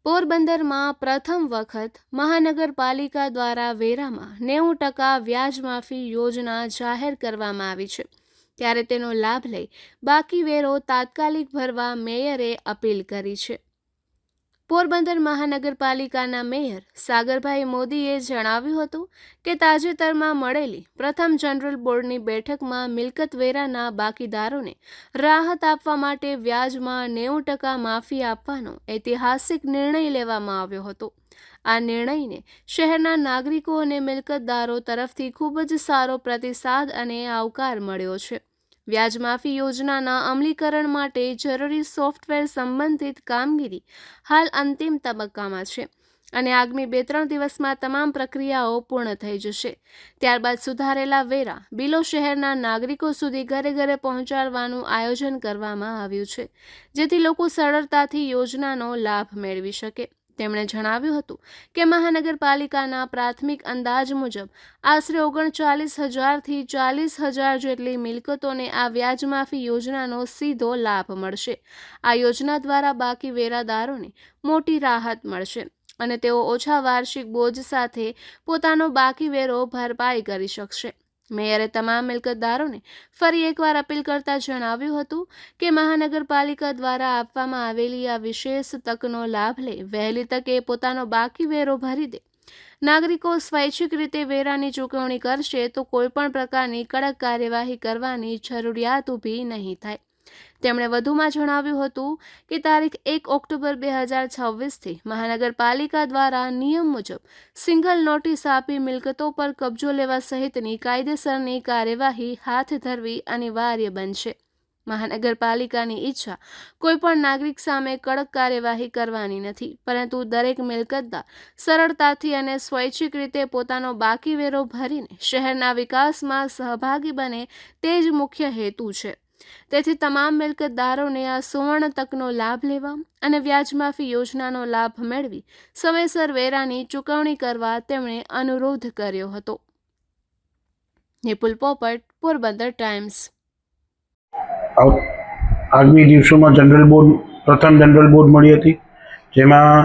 પોરબંદરમાં પ્રથમ વખત મહાનગરપાલિકા દ્વારા વેરામાં 90% વ્યાજ માફી યોજના જાહેર કરવામાં આવી છે, ત્યારે તેનો લાભ લઈ બાકી વેરો તાત્કાલિક ભરવા મેયરે અપીલ કરી છે. પોરબંદર મહાનગરપાલિકાના મેયર સાગરભાઈ મોદીએ જણાવ્યું હતું કે તાજેતરમાં મળેલી પ્રથમ જનરલ બોર્ડની બેઠકમાં મિલકત વેરાના બાકીદારોને રાહત આપવા માટે વ્યાજમાં 90% માફી આપવાનો ઐતિહાસિક નિર્ણય લેવામાં આવ્યો હતો. આ નિર્ણયને શહેરના નાગરિકો અને મિલકતદારો તરફથી ખૂબ જ સારો પ્રતિસાદ અને આવકાર મળ્યો છે. વ્યાજમાફી યોજનાના અમલીકરણ માટે જરૂરી સોફ્ટવેર સંબંધિત કામગીરી હાલ અંતિમ તબક્કામાં છે અને આગામી 2-3 દિવસમાં તમામ પ્રક્રિયાઓ પૂર્ણ થઈ જશે. ત્યારબાદ સુધારેલા વેરા બિલો શહેરના નાગરિકો સુધી ઘરે ઘરે પહોંચાડવાનું આયોજન કરવામાં આવ્યું છે, જેથી લોકો સરળતાથી યોજનાનો લાભ મેળવી શકે. તેમણે જણાવ્યું હતું કે મહાનગરપાલિકાના પ્રાથમિક અંદાજ મુજબ આશરે 39,000 થી 40,000 જેટલી મિલકતોને આ વ્યાજમાફી યોજનાનો સીધો લાભ મળશે. આ યોજના દ્વારા બાકી વેરાદારોને મોટી રાહત મળશે અને તેઓ ઓછા વાર્ષિક બોજ સાથે પોતાનો બાકી વેરો ભરપાઈ કરી શકશે. મેયરે તમામ મિલકતદારોને ફરી એકવાર અપીલ કરતા જણાવ્યું હતું કે મહાનગરપાલિકા દ્વારા આપવામાં આવેલી આ વિશેષ તકનો લાભ લઈ વહેલી તકે પોતાનો બાકી વેરો ભરી દે. નાગરિકો સ્વૈચ્છિક રીતે વેરાની ચૂકવણી કરશે તો કોઈપણ પ્રકારની કડક કાર્યવાહી કરવાની જરૂરિયાત ઊભી નહીં થાય. તેમણે વધુમાં જણાવ્યું હતું કે તારીખ 1 ઓક્ટોબર 2026થી મહાનગરપાલિકા દ્વારા નિયમ મુજબ સિંગલ નોટિસ આપી મિલકતો પર કબજો લેવા સહિતની કાયદેસરની કાર્યવાહી હાથ ધરવી અનિવાર્ય બનશે. મહાનગરપાલિકાની ઈચ્છા કોઈપણ નાગરિક સામે કડક કાર્યવાહી કરવાની નથી, પરંતુ દરેક મિલકતદાર સરળતાથી અને સ્વૈચ્છિક રીતે પોતાનો બાકી વેરો ભરીને શહેરના વિકાસમાં સહભાગી બને તે જ મુખ્ય હેતુ છે. તેથી તમામ મિલકતદારોને આ સુવર્ણ તકનો લાભ લેવા અને વ્યાજમાફી યોજનાનો લાભ મેળવી સમયસર વેરાની ચૂકવણી કરવા તેમણે અનુરોધ કર્યો હતો. નિપુલ પોપટ, પોરબંદર ટાઈમ્સ. આગામી દિવસોમાં પ્રથમ જનરલ બોર્ડ મળી હતી, જેમાં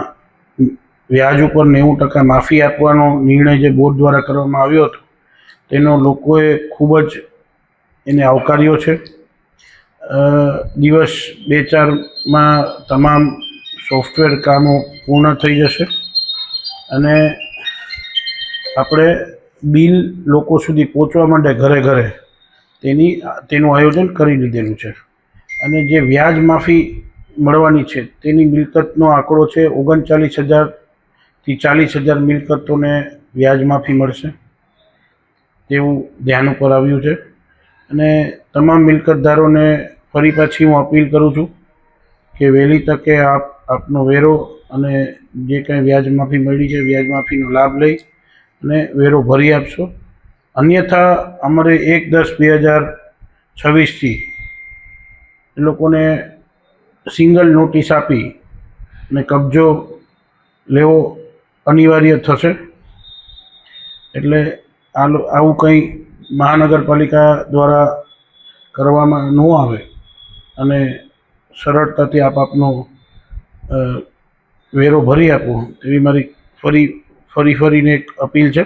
વ્યાજ ઉપર 90% માફી આપવાનો નિર્ણય જે બોર્ડ દ્વારા કરવામાં આવ્યો હતો તેનો લોકોએ ખૂબ જ એને આવકાર્યો છે. દિવસ 2-4માં તમામ સોફ્ટવેર કામો પૂર્ણ થઈ જશે અને આપણે બિલ લોકો સુધી પહોંચવા માટે ઘરે ઘરે તેનું આયોજન કરી લીધેલું છે. અને જે વ્યાજ માફી મળવાની છે તેની મિલકતનો આંકડો છે 39,000 થી 40,000 મિલકતોને વ્યાજ માફી મળશે તેવું ધ્યાન ઉપર આવ્યું છે. અને તમામ મિલકતદારોને ફરી પાછી હું અપીલ કરું છું કે વહેલી તકે આપનો વેરો અને જે કંઈ વ્યાજ માફી મળી છે વ્યાજ માફીનો લાભ લઈ અને વેરો ભરી આપશો. અન્યથા અમારે 1/10/2026થી એ લોકોને સિંગલ નોટિસ આપી અને કબજો લેવો અનિવાર્ય થશે. એટલે આવું કંઈ મહાનગરપાલિકા દ્વારા કરવામાં ન આવે અને સરળતાથી આપનો વેરો ભરી આપો તેવી મારી ફરીને એક અપીલ છે.